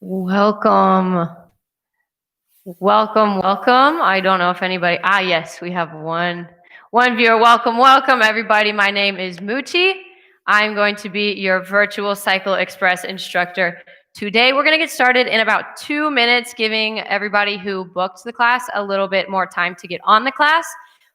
Welcome. Welcome. I don't know if anybody, yes, we have one viewer. Welcome everybody. My name is Muchi. I'm going to be your virtual Cycle Express instructor. Today, we're going to get started in about 2 minutes, giving everybody who booked the class a little bit more time to get on the class.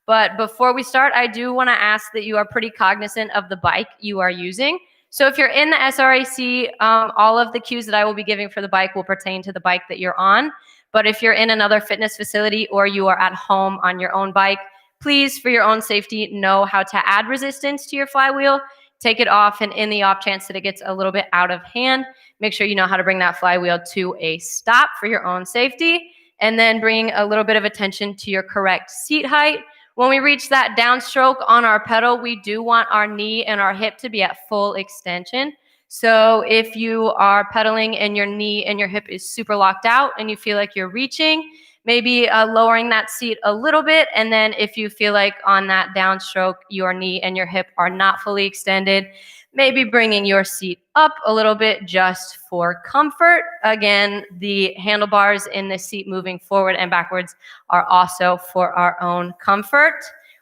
But before we start, I do want to ask that you are pretty cognizant of the bike you are using. So if you're in the SRAC, all of the cues that I will be giving for the bike will pertain to the bike that you're on. But if you're in another fitness facility or you are at home on your own bike, please, for your own safety, know how to add resistance to your flywheel. Take it off, and in the off chance that it gets a little bit out of hand, make sure you know how to bring that flywheel to a stop for your own safety, and then bring a little bit of attention to your correct seat height. When we reach that downstroke on our pedal, we do want our knee and our hip to be at full extension. So if you are pedaling and your knee and your hip is super locked out and you feel like you're reaching, maybe lowering that seat a little bit. And then if you feel like on that downstroke, your knee and your hip are not fully extended, maybe bringing your seat up a little bit just for comfort. Again, the handlebars in the seat moving forward and backwards are also for our own comfort.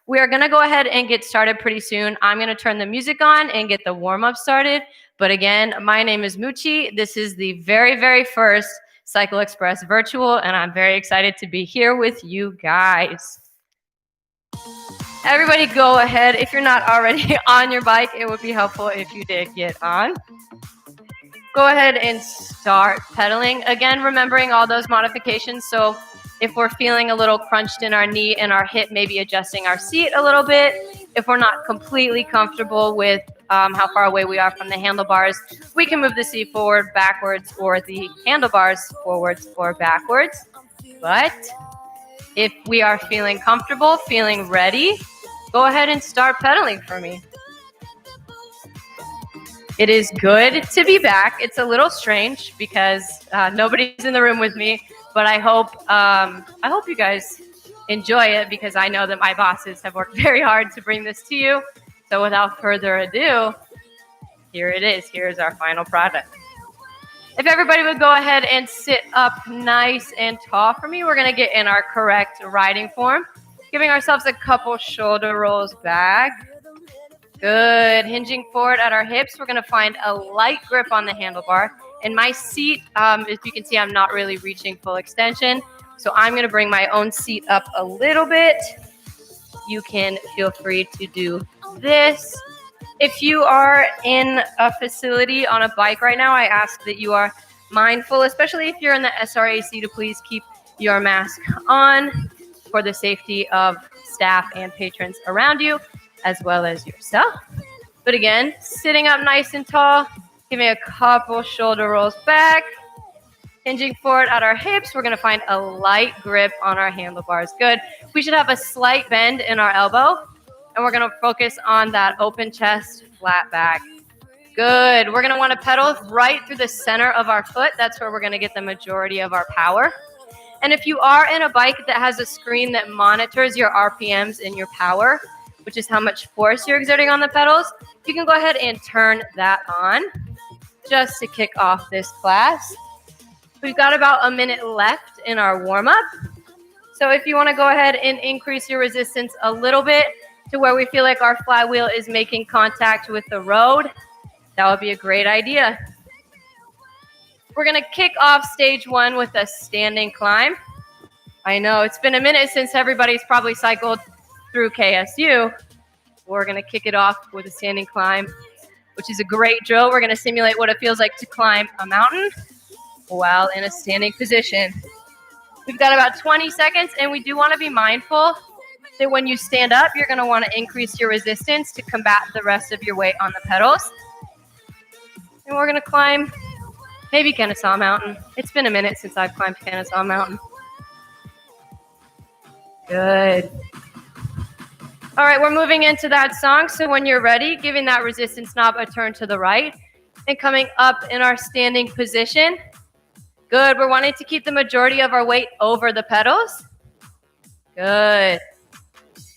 We are going to go ahead and get started pretty soon. I'm going to turn the music on and get the warm-up started. But again, my name is Muchi. This is the very, very first Cycle Express virtual, and I'm very excited to be here with you guys. Everybody go ahead. If you're not already on your bike, it would be helpful if you did get on. Go ahead and start pedaling. Again, remembering all those modifications. So if we're feeling a little crunched in our knee and our hip, maybe adjusting our seat a little bit. If we're not completely comfortable with how far away we are from the handlebars, we can move the seat forward, backwards, or the handlebars forwards or backwards. But if we are feeling comfortable, feeling ready, go ahead and start pedaling for me. It is good to be back. It's a little strange because nobody's in the room with me, but I hope you guys enjoy it because I know that my bosses have worked very hard to bring this to you. So without further ado, here it is. Here's our final product. If everybody would go ahead and sit up nice and tall for me, we're going to get in our correct riding form, giving ourselves a couple shoulder rolls back. Good. Hinging forward at our hips, we're going to find a light grip on the handlebar. And my seat, as you can see, I'm not really reaching full extension. So I'm going to bring my own seat up a little bit. You can feel free to do this. If you are in a facility on a bike right now, I ask that you are mindful, especially if you're in the SRAC, to please keep your mask on for the safety of staff and patrons around you, as well as yourself. But again, sitting up nice and tall, give me a couple shoulder rolls back. Hinging forward at our hips, we're going to find a light grip on our handlebars. Good. We should have a slight bend in our elbow, and we're going to focus on that open chest, flat back. Good. We're going to want to pedal right through the center of our foot. That's where we're going to get the majority of our power. And if you are in a bike that has a screen that monitors your RPMs and your power, which is how much force you're exerting on the pedals, you can go ahead and turn that on just to kick off this class. We've got about a minute left in our warm-up. So if you want to go ahead and increase your resistance a little bit to where we feel like our flywheel is making contact with the road, that would be a great idea. We're going to kick off stage one with a standing climb. I know it's been a minute since everybody's probably cycled through KSU. We're going to kick it off with a standing climb, which is a great drill. We're going to simulate what it feels like to climb a mountain while in a standing position. We've got about 20 seconds, and we do want to be mindful that when you stand up, you're going to want to increase your resistance to combat the rest of your weight on the pedals. And we're going to climb maybe Kennesaw Mountain. It's been a minute since I've climbed Kennesaw Mountain. Good. All right, we're moving into that song. So when you're ready, giving that resistance knob a turn to the right and coming up in our standing position. Good. We're wanting to keep the majority of our weight over the pedals. Good.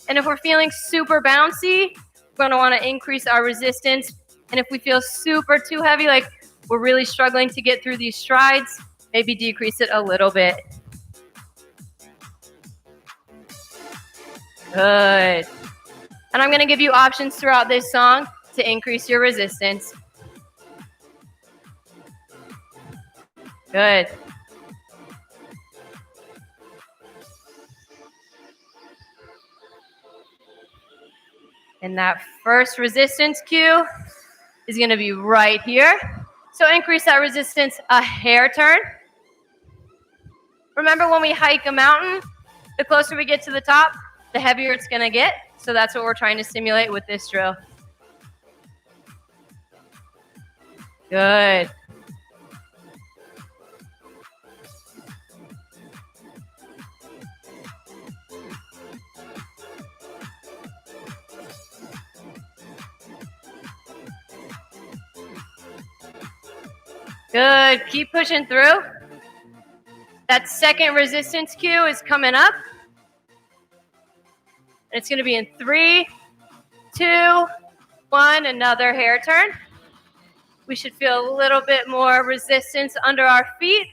And if we're feeling super bouncy, we're going to want to increase our resistance. And if we feel super too heavy, like we're really struggling to get through these strides, Maybe decrease it a little bit. Good. And I'm going to give you options throughout this song to increase your resistance. Good. And that first resistance cue is going to be right here. So increase that resistance a hair turn. Remember when we hike a mountain, the closer we get to the top, the heavier it's going to get. So that's what we're trying to simulate with this drill. Good. Good. Keep pushing through. That second resistance cue is coming up. And it's going to be in 3, 2, 1. Another hair turn. We should feel a little bit more resistance under our feet.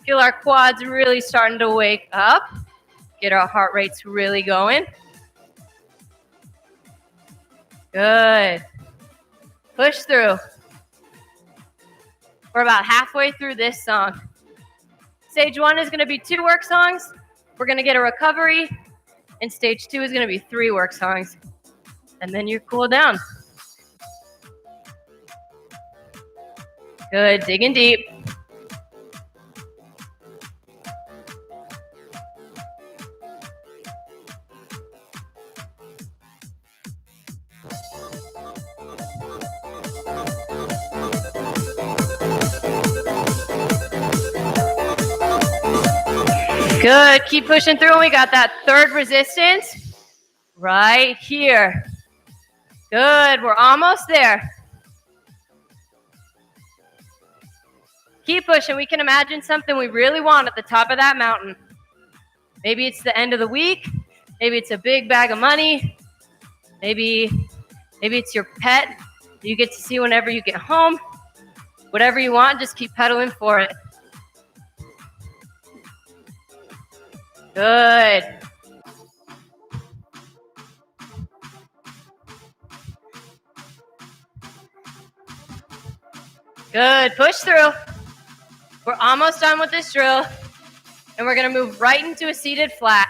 Feel our quads really starting to wake up. Get our heart rates really going. Good. Push through. We're about halfway through this song. Stage 1 is going to be 2 work songs. We're going to get a recovery. And stage 2 is going to be 3 work songs. And then you cool down. Good. Digging deep. Good. Keep pushing through. And we got that third resistance right here. Good. We're almost there. Keep pushing. We can imagine something we really want at the top of that mountain. Maybe it's the end of the week. Maybe it's a big bag of money. Maybe it's your pet that you get to see whenever you get home. Whatever you want, just keep pedaling for it. Good. Good. Push through. We're almost done with this drill. And we're going to move right into a seated flat.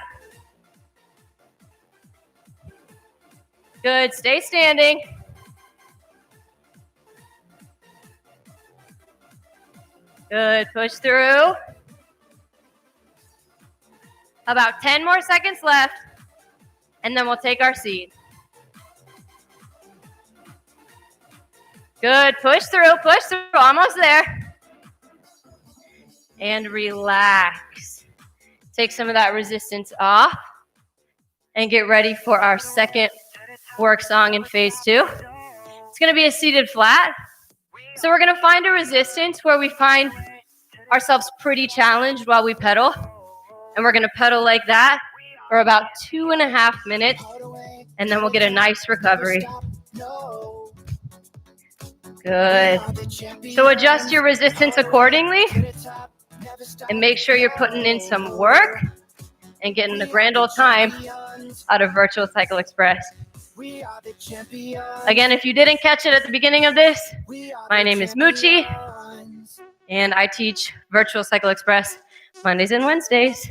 Good. Stay standing. Good. Push through. About 10 more seconds left. And then we'll take our seat. Good. Push through. Push through. Almost there. And relax. Take some of that resistance off. And get ready for our second work song in phase 2. It's going to be a seated flat. So we're going to find a resistance where we find ourselves pretty challenged while we pedal. And we're going to pedal like that for about 2.5 minutes. And then we'll get a nice recovery. Good. So adjust your resistance accordingly. And make sure you're putting in some work and getting the grand old time out of Virtual Cycle Express. Again, if you didn't catch it at the beginning of this, my name is Moochie, and I teach Virtual Cycle Express Mondays and Wednesdays.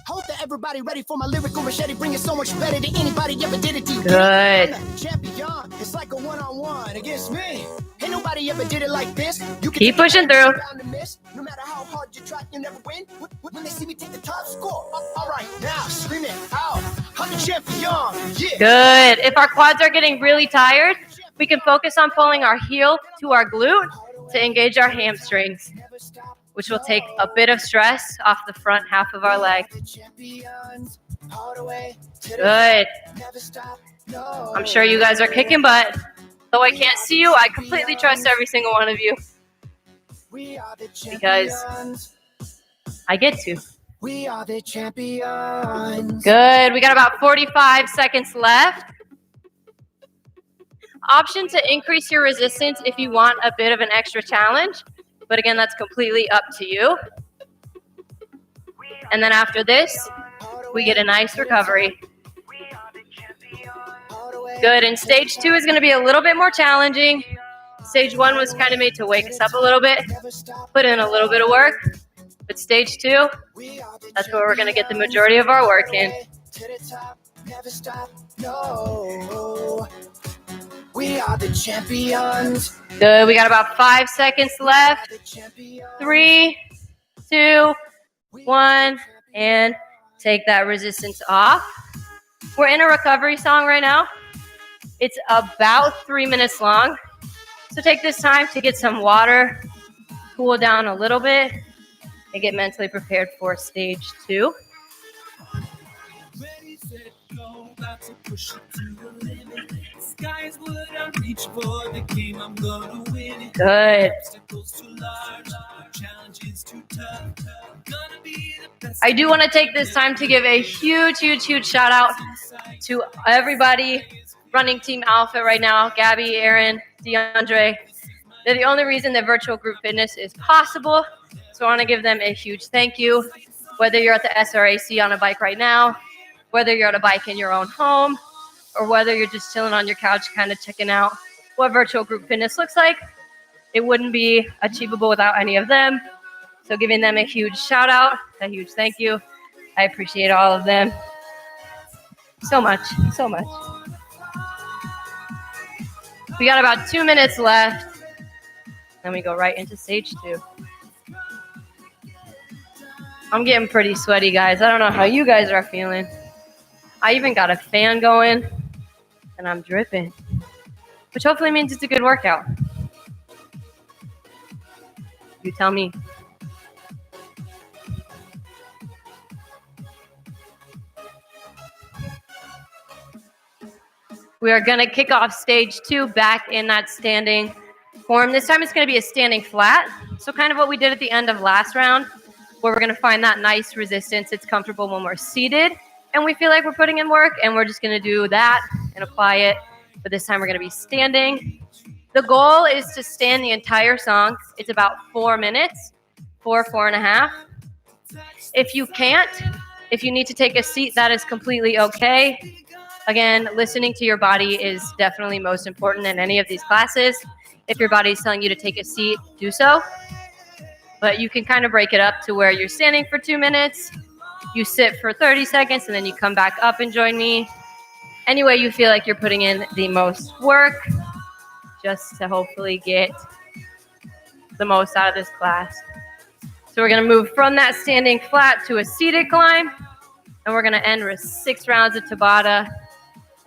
Hope that everybody ready for my lyrical machete, bring it so much better than anybody ever did it. Good. Champion, it's like a one-on-one against me. Ain't nobody ever did it like this. You can keep pushing through. No matter how hard you try, you never win. When they see me take the top score, all right, now scream it out. I'm the champion. Yeah. Good. If our quads are getting really tired, we can focus on pulling our heel to our glute to engage our hamstrings, which will take a bit of stress off the front half of our leg. Good. I'm sure you guys are kicking butt. Though I can't see you, I completely trust every single one of you. Because I get to. We are the champions. Good. We got about 45 seconds left. Option to increase your resistance if you want a bit of an extra challenge But again, that's completely up to you. And then after this, we get a nice recovery. Good, and stage 2 is going to be a little bit more challenging. Stage 1 was kind of made to wake us up a little bit, put in a little bit of work. But stage 2, that's where we're going to get the majority of our work in. We are the champions. Good, we got about 5 seconds left. 3, 2, 1, and take that resistance off. We're in a recovery song right now. It's about 3 minutes long. So take this time to get some water, cool down a little bit, and get mentally prepared for stage 2. Ready, set, go, about to push it to the limit. Sky's what I reach for, the game I'm gonna win it. Good. Obstacles too large, challenges too tough. Gonna be the best. I do want to take this time to give a huge shout out to everybody running Team OwlFit right now. Gabby, Aaron, DeAndre. They're the only reason that virtual group fitness is possible. So I want to give them a huge thank you. Whether you're at the SRAC on a bike right now, whether you're at a bike in your own home, or whether you're just chilling on your couch kind of checking out what virtual group fitness looks like, it wouldn't be achievable without any of them. So giving them a huge shout out, a huge thank you. I appreciate all of them so much. We got about 2 minutes left. Then we go right into stage 2. I'm getting pretty sweaty, guys. I don't know how you guys are feeling. I even got a fan going, and I'm dripping, which hopefully means it's a good workout. You tell me. We are going to kick off stage 2 back in that standing form. This time it's going to be a standing flat. So kind of what we did at the end of last round, where we're going to find that nice resistance. It's comfortable when we're seated and we feel like we're putting in work, and we're just going to do that and apply it. But this time we're going to be standing. The goal is to stand the entire song. It's about 4 minutes, 4.5. If you can't, if you need to take a seat, that is completely okay. Again, listening to your body is definitely most important in any of these classes. If your body's telling you to take a seat, do so. But you can kind of break it up to where you're standing for 2 minutes, you sit for 30 seconds, and then you come back up and join me. Any way you feel like you're putting in the most work, just to hopefully get the most out of this class. So we're going to move from that standing flat to a seated climb, and we're going to end with 6 rounds of Tabata,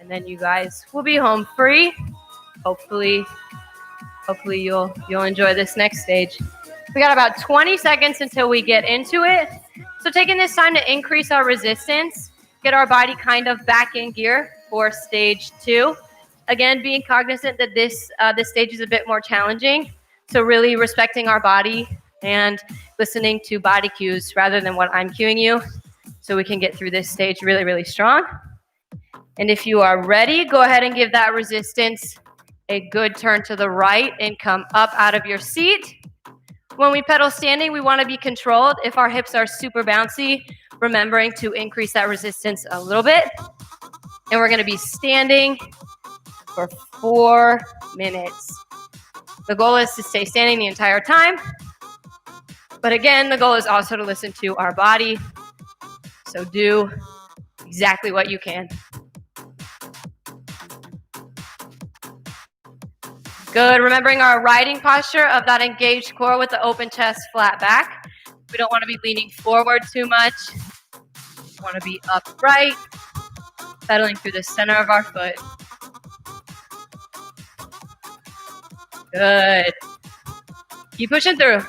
and then you guys will be home free. Hopefully you'll enjoy this next stage. We got about 20 seconds until we get into it. So taking this time to increase our resistance, get our body kind of back in gear for stage 2. Again, being cognizant that this stage is a bit more challenging. So really respecting our body and listening to body cues rather than what I'm cueing you, so we can get through this stage really strong. And if you are ready, go ahead and give that resistance a good turn to the right and come up out of your seat. When we pedal standing, we want to be controlled. If our hips are super bouncy, remembering to increase that resistance a little bit. And we're going to be standing for 4 minutes. The goal is to stay standing the entire time. But again, the goal is also to listen to our body. So do exactly what you can. Good. Remembering our riding posture of that engaged core with the open chest, flat back. We don't want to be leaning forward too much. We want to be upright, pedaling through the center of our foot. Good. Keep pushing through.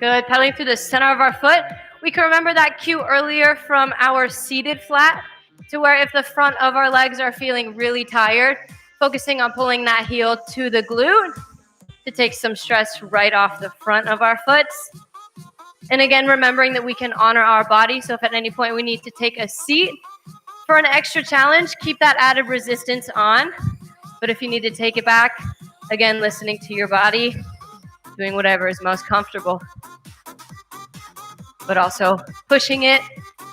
Good, pedaling through the center of our foot. We can remember that cue earlier from our seated flat, to where if the front of our legs are feeling really tired, focusing on pulling that heel to the glute to take some stress right off the front of our foot. And again, remembering that we can honor our body. So if at any point we need to take a seat for an extra challenge, keep that added resistance on. But if you need to take it back, again, listening to your body, doing whatever is most comfortable, but also pushing it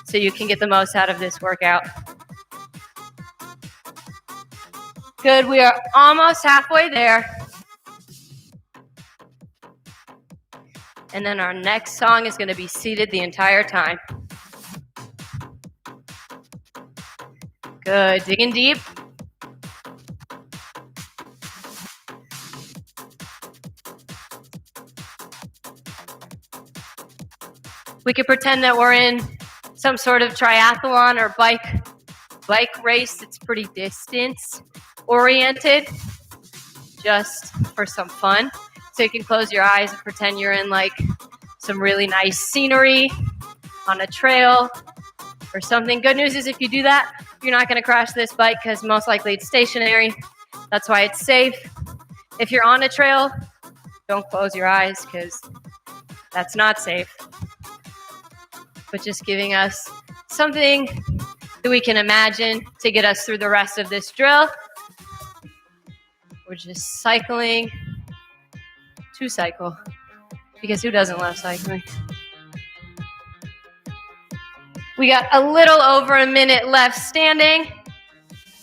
so you can get the most out of this workout. Good, we are almost halfway there. And then our next song is going to be seated the entire time. Good, digging deep. We could pretend that we're in some sort of triathlon or bike race. It's pretty distance oriented, just for some fun. So you can close your eyes and pretend you're in like some really nice scenery on a trail or something. Good news is if you do that, you're not going to crash this bike because most likely it's stationary. That's why it's safe. If you're on a trail, don't close your eyes because that's not safe. But just giving us something that we can imagine to get us through the rest of this drill. We're just cycling to cycle, because who doesn't love cycling? We got a little over a minute left standing.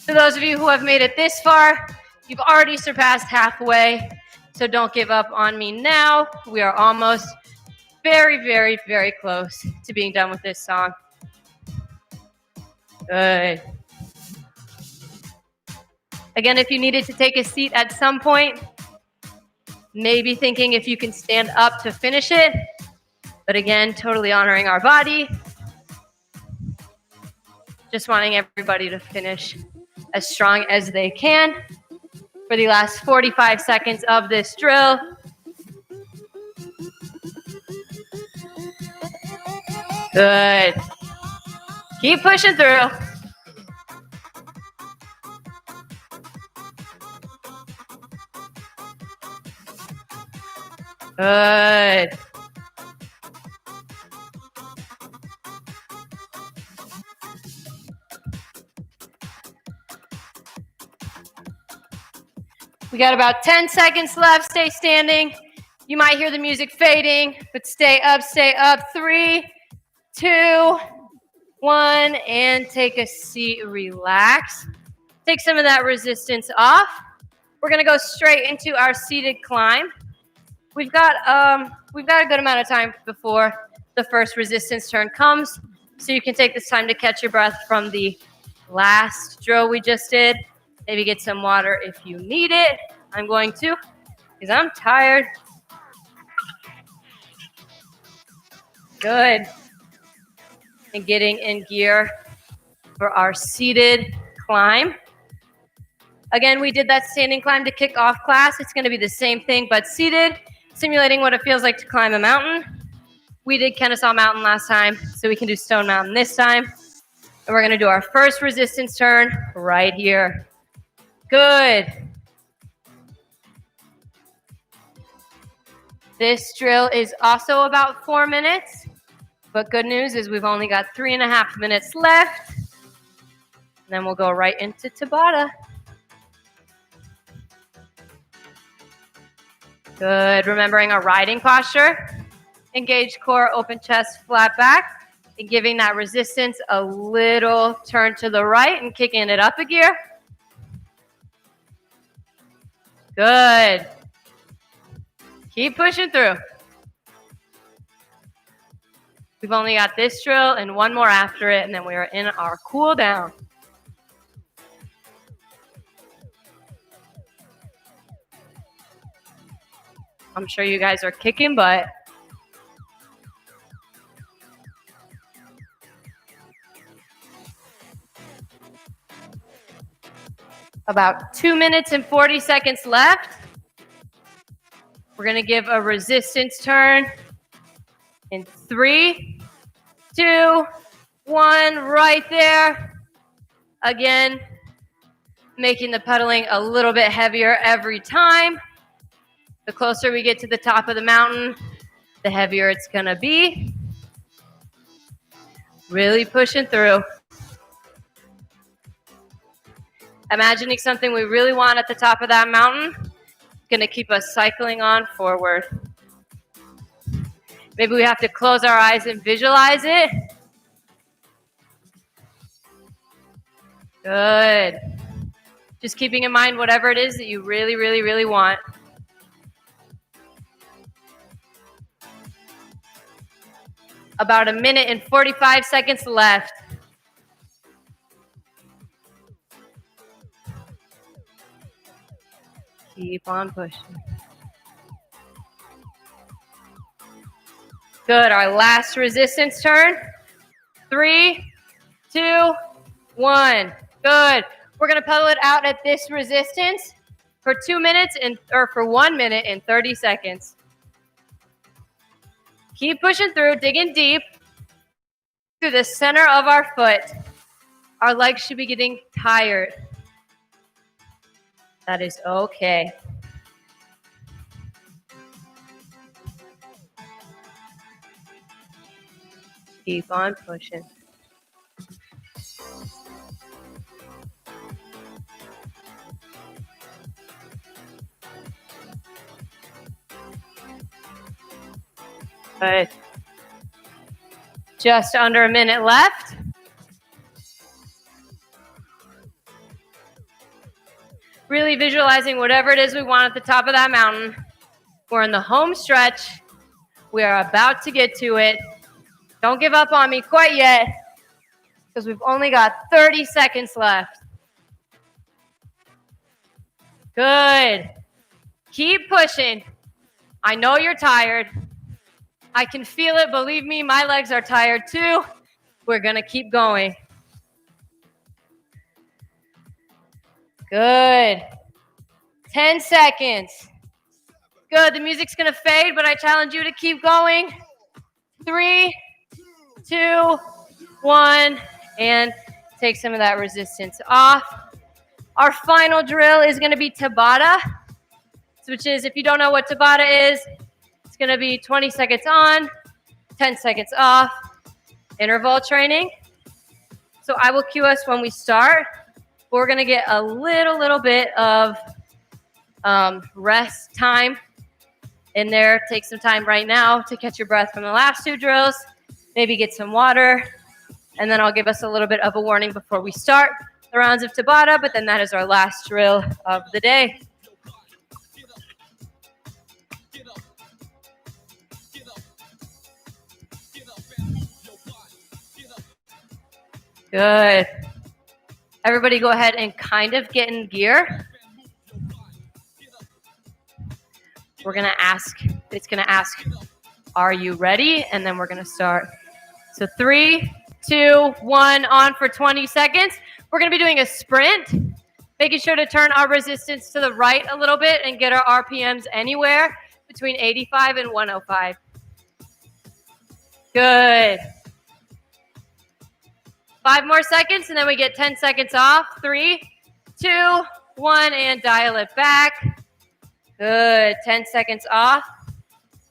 For those of you who have made it this far, you've already surpassed halfway, so don't give up on me now. We are almost very, very, very close to being done with this song. Good. Again, if you needed to take a seat at some point, maybe thinking if you can stand up to finish it. But again, totally honoring our body. Just wanting everybody to finish as strong as they can for the last 45 seconds of this drill. Good. Keep pushing through. Good. We got about 10 seconds left. Stay standing. You might hear the music fading, but stay up, stay up. 3, 2, 1, and take a seat. Relax. Take some of that resistance off. We're gonna go straight into our seated climb. We've got a good amount of time before the first resistance turn comes, so you can take this time to catch your breath from the last drill we just did. Maybe get some water if you need it. I'm going to, because I'm tired. Good. And getting in gear for our seated climb. Again, we did that standing climb to kick off class. It's going to be the same thing, but seated, simulating what it feels like to climb a mountain. We did Kennesaw Mountain last time, so we can do Stone Mountain this time. And we're going to do our first resistance turn right here. Good. This drill is also about 4 minutes, but good news is we've only got 3.5 minutes left. And then we'll go right into Tabata. Good. Remembering our riding posture. Engage core, open chest, flat back. And giving that resistance a little turn to the right and kicking it up a gear. Good. Keep pushing through. We've only got this drill and one more after it, and then we are in our cool down. I'm sure you guys are kicking butt. About 2 minutes and 40 seconds left. We're going to give a resistance turn in 3, 2, 1, right there. Again, making the pedaling a little bit heavier every time. The closer we get to the top of the mountain, the heavier it's gonna be. Really pushing through. Imagining something we really want at the top of that mountain, gonna keep us cycling on forward. Maybe we have to close our eyes and visualize it. Good. Just keeping in mind whatever it is that you really, really, really want. About 1 minute and 45 seconds left. Keep on pushing. Good, our last resistance turn. 3, 2, 1. Good. We're gonna pedal it out at this resistance for 2 minutes or for 1 minute and 30 seconds. Keep pushing through, digging deep through the center of our foot. Our legs should be getting tired. That is okay. Keep on pushing. Good. Just under 1 minute left. Really visualizing whatever it is we want at the top of that mountain. We're in the home stretch. We are about to get to it. Don't give up on me quite yet, because we've only got 30 seconds left. Good. Keep pushing. I know you're tired. I can feel it. Believe me, my legs are tired too. We're going to keep going. Good. 10 seconds. Good. The music's going to fade, but I challenge you to keep going. 3, 2, 1, and take some of that resistance off. Our final drill is going to be Tabata, which is, if you don't know what Tabata is, it's going to be 20 seconds on, 10 seconds off, interval training. So I will cue us when we start. We're going to get a little bit of rest time in there. Take some time right now to catch your breath from the last 2 drills. Maybe get some water. And then I'll give us a little bit of a warning before we start the rounds of Tabata. But then that is our last drill of the day. Good. Everybody go ahead and kind of get in gear. We're going to ask, it's going to ask, are you ready? And then we're going to start. So 3, 2, 1, on for 20 seconds. We're going to be doing a sprint, making sure to turn our resistance to the right a little bit and get our RPMs anywhere between 85 and 105. Good. 5 more seconds, and then we get 10 seconds off. 3, 2, 1, and dial it back. Good. 10 seconds off.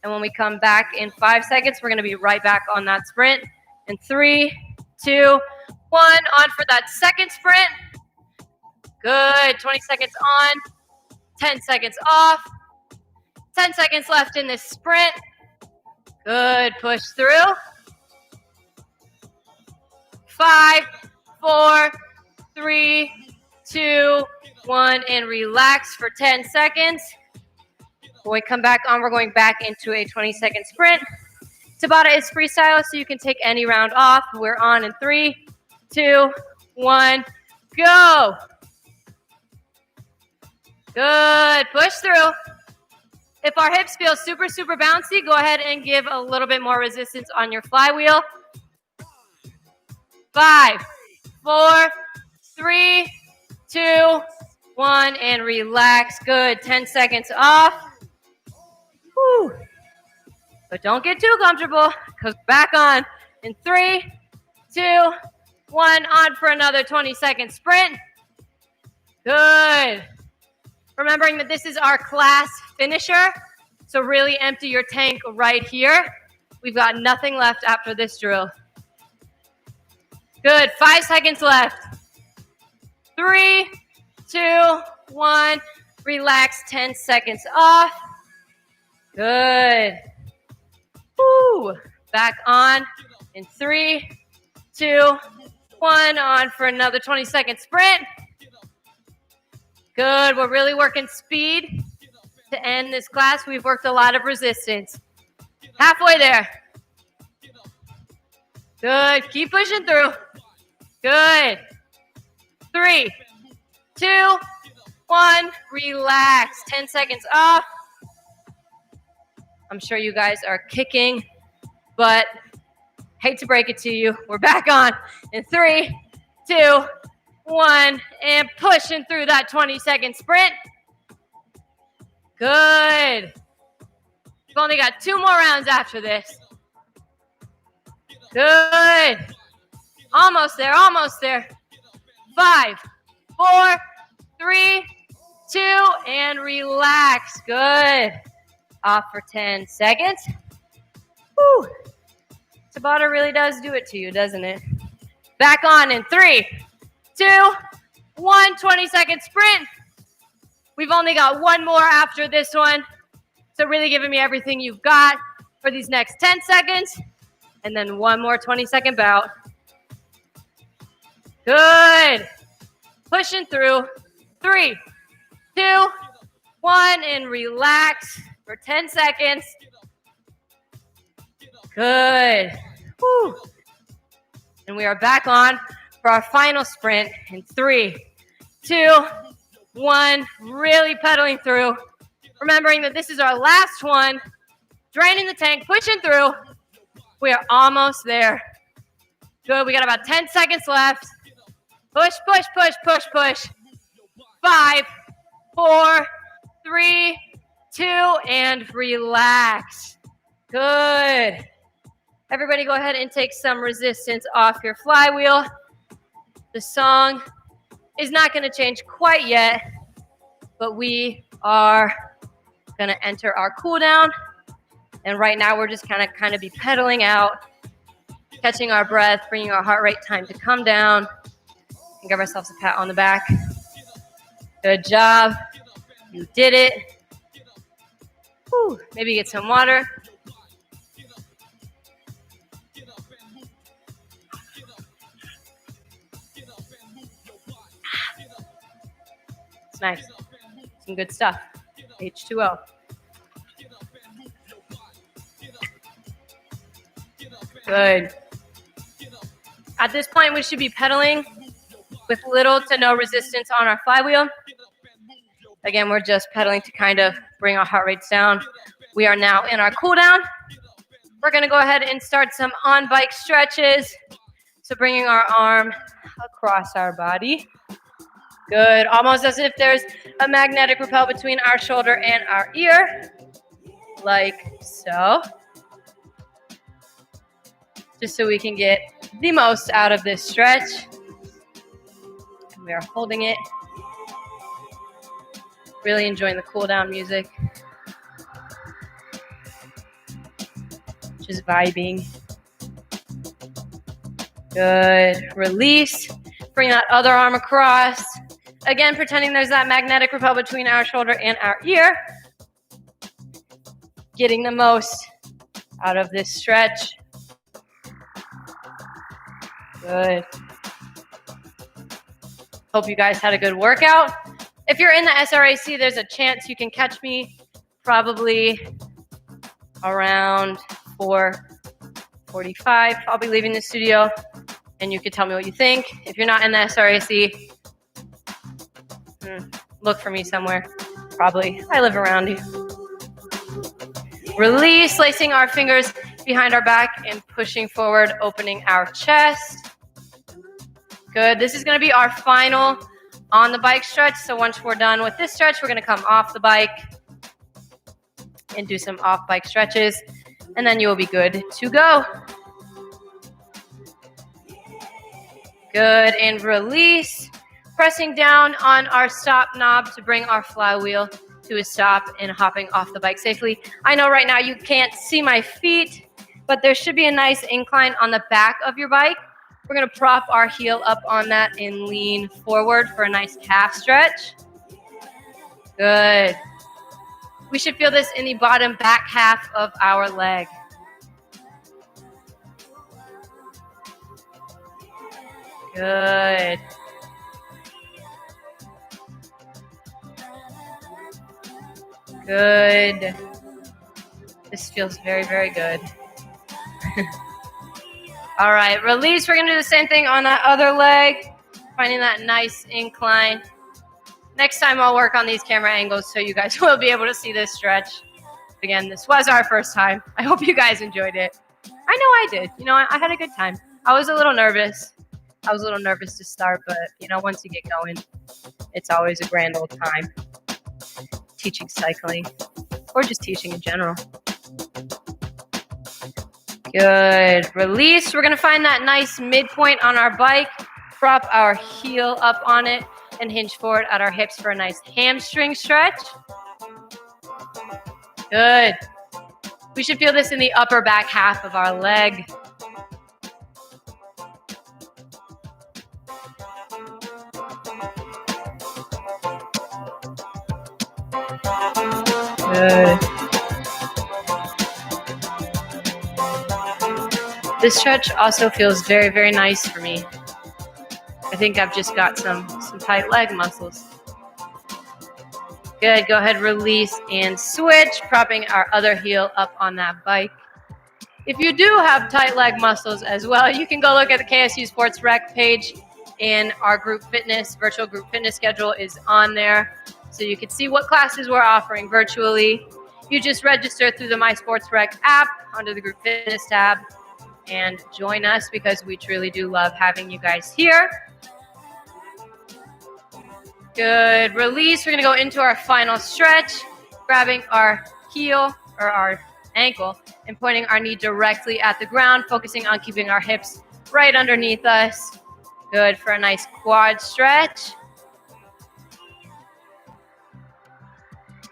And when we come back in 5 seconds, we're going to be right back on that sprint. In 3, 2, 1, on for that second sprint. Good. 20 seconds on, 10 seconds off. 10 seconds left in this sprint. Good. Push through. 5, 4, 3, 2, 1, and relax for 10 seconds. When we come back on, we're going back into a 20-second sprint. Tabata is freestyle, so you can take any round off. We're on in 3, 2, 1, go. Good. Push through. If our hips feel super, super bouncy, go ahead and give a little bit more resistance on your flywheel. 5, 4, 3, 2, 1, and relax. Good. 10 seconds off. Whew. But don't get too comfortable, because back on in 3, 2, 1, on for another 20-second sprint. Good. Remembering that this is our class finisher, so really empty your tank right here. We've got nothing left after this drill. Good, 5 seconds left. 3, 2, 1. Relax, 10 seconds off. Good. Woo. Back on in 3, 2, 1. On for another 20-second sprint. Good, we're really working speed to end this class. We've worked a lot of resistance. Halfway there. Good, keep pushing through. Good. 3, 2, 1. Relax, 10 seconds off. I'm sure you guys are kicking, but hate to break it to you. We're back on in 3, 2, 1, and pushing through that 20-second sprint. Good. We've only got 2 more rounds after this. Good. Almost there, almost there. 5, 4, 3, 2, and relax. Good. Off for 10 seconds. Whew. Tabata really does do it to you, doesn't it? Back on in 3, 2, 1, 20-second sprint. We've only got 1 more after this one. So really giving me everything you've got for these next 10 seconds. And then 1 more 20-second bout. Good. Pushing through. 3, 2, 1, and relax for 10 seconds. Good. Whew. And we are back on for our final sprint in 3, 2, 1. Really pedaling through. Remembering that this is our last one. Draining the tank, pushing through. We are almost there. Good, we got about 10 seconds left. Push, push, push, push, push. 5, 4, 3, 2, and relax. Good. Everybody go ahead and take some resistance off your flywheel. The song is not going to change quite yet, but we are going to enter our cool down. And right now we're just kind of be pedaling out, catching our breath, bringing our heart rate time to come down, and give ourselves a pat on the back. Good job. You did it. Whew. Maybe get some water. It's nice. Some good stuff. H2O. Good. At this point, we should be pedaling with little to no resistance on our flywheel. Again, we're just pedaling to kind of bring our heart rates down. We are now in our cool down. We're going to go ahead and start some on-bike stretches. So bringing our arm across our body. Good. Almost as if there's a magnetic repel between our shoulder and our ear. Like so. Just so we can get the most out of this stretch. We are holding it. Really enjoying the cool down music. Just vibing. Good. Release. Bring that other arm across. Again, pretending there's that magnetic repel between our shoulder and our ear. Getting the most out of this stretch. Good. Hope you guys had a good workout. If you're in the SRAC, there's a chance you can catch me probably around 4:45. I'll be leaving the studio, and you can tell me what you think. If you're not in the SRAC, look for me somewhere. Probably. I live around you. Release, placing our fingers behind our back and pushing forward, opening our chest. Good. This is going to be our final on the bike stretch. So once we're done with this stretch, we're going to come off the bike and do some off bike stretches. And then you will be good to go. Good. And release. Pressing down on our stop knob to bring our flywheel to a stop and hopping off the bike safely. I know right now you can't see my feet, but there should be a nice incline on the back of your bike. We're gonna prop our heel up on that and lean forward for a nice calf stretch. Good. We should feel this in the bottom back half of our leg. Good. Good. This feels very, very good. All right, release. We're gonna do the same thing on that other leg, finding that nice incline. Next time I'll work on these camera angles so you guys will be able to see this stretch. Again, this was our first time. I hope you guys enjoyed it. I know I did. You know, I had a good time. I was a little nervous. I was a little nervous to start, but you know, once you get going, it's always a grand old time. Teaching cycling, or just teaching in general. Good. Release. We're going to find that nice midpoint on our bike, prop our heel up on it, and hinge forward at our hips for a nice hamstring stretch. Good. We should feel this in the upper back half of our leg. Good. This stretch also feels very, very nice for me. I think I've just got some tight leg muscles. Good. Go ahead, release and switch, propping our other heel up on that bike. If you do have tight leg muscles as well, you can go look at the KSU Sports Rec page, and our group fitness, virtual group fitness schedule is on there. So you can see what classes we're offering virtually. You just register through the My Sports Rec app under the group fitness tab and join us, because we truly do love having you guys here. Good. Release. We're going to go into our final stretch, grabbing our heel or our ankle and pointing our knee directly at the ground, focusing on keeping our hips right underneath us. Good for a nice quad stretch.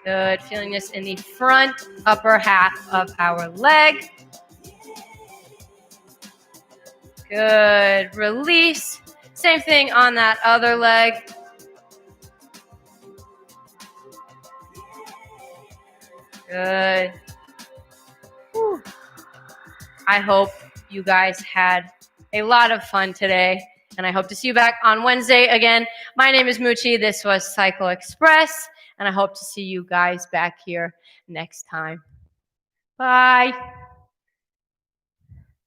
Good. Feeling this in the front upper half of our leg. Good. Release. Same thing on that other leg. Good. Whew. I hope you guys had a lot of fun today, and I hope to see you back on Wednesday again. My name is Moochie. This was Cycle Express, and I hope to see you guys back here next time. Bye.